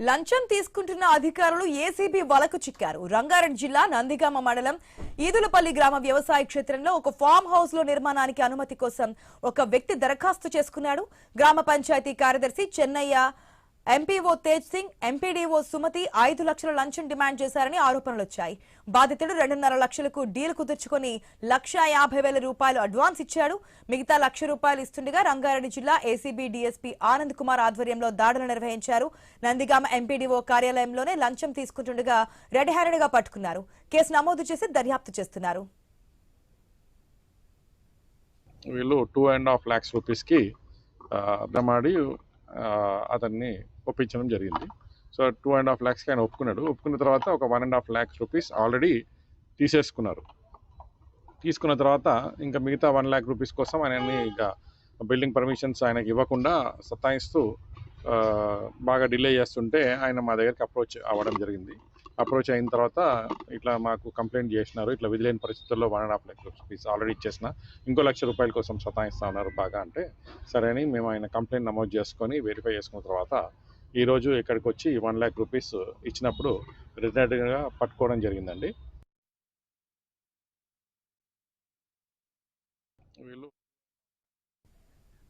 లంచం తీసుకుంటున్న అధికారులు ఏసీబీ వలకు చిక్కారు. రంగారెడ్డి జిల్లా నందిగామ మండలం ఈదులపల్లి గ్రామ వ్యవసాయ క్షేత్రంలో ఒక ఫామ్ హౌస్ లో నిర్మాణానికి అనుమతి కోసం ఒక వ్యక్తి దరఖాస్తు చేసుకున్నాడు. గ్రామ పంచాయతీ కార్యదర్శి చెన్నయ్య, ఎంపీఓ తేజ్ సింగ్, ఎంపీడీఓ సుమతి 5 లక్షల లంచం డిమాండ్ చేశారని ఆరోపణలు వచ్చాయి. బాధితుడు 2.5 లక్షలకు డీల్ కుదుర్చుకొని ₹1,50,000 అడ్వాన్స్ ఇచ్చాడు. మిగతా ₹1,00,000 ఇస్తుండగా రంగారెడ్డి జిల్లా ఏసీబీ డీఎస్పీ ఆనంద్ కుమార్ ఆధ్వర్యంలో దాడులు నిర్వహించారు. నందిగామ ఎంపీడీఓ కార్యాలయంలోనే లంచం తీసుకుంటుండగా రెడ్ హ్యాండెడ్ గా పట్టుకున్నారు. కేసు నమోదు చేసి దర్యాప్తు చేస్తున్నారు. వీళ్ళు 2.5 lakhs రూపీస్కి అర్థమాడి అతన్ని ఒప్పించడం జరిగింది. సో 2.5 lakhsకి ఆయన ఒప్పుకున్నాడు. ఒప్పుకున్న తర్వాత ఒక 1.5 lakhs రూపీస్ ఆల్రెడీ తీసేసుకున్నారు. తీసుకున్న తర్వాత ఇంకా మిగతా 1 lakh రూపీస్ కోసం ఆయనని ఇంకా బిల్డింగ్ పర్మిషన్స్ ఆయనకి ఇవ్వకుండా సతాయిస్తూ బాగా డిలే చేస్తుంటే ఆయన మా దగ్గరికి అప్రోచ్ అవ్వడం జరిగింది. అప్రోచ్ అయిన తర్వాత ఇట్లా మాకు కంప్లైంట్ చేసినారు, ఇట్లా విధిలేని పరిస్థితుల్లో 1.5 lakh రూపీస్ ఆల్రెడీ ఇచ్చేసిన, ఇంకో ₹1,00,000 కోసం సతాయిస్తూ ఉన్నారు బాగా అంటే సరే అని మేము ఆయన కంప్లైంట్ నమోదు చేసుకొని వెరిఫై చేసుకున్న తర్వాత ఈరోజు ఇక్కడికి వచ్చి 1 lakh రూపీస్ ఇచ్చినప్పుడు రిటర్న్గా పట్టుకోవడం జరిగిందండి.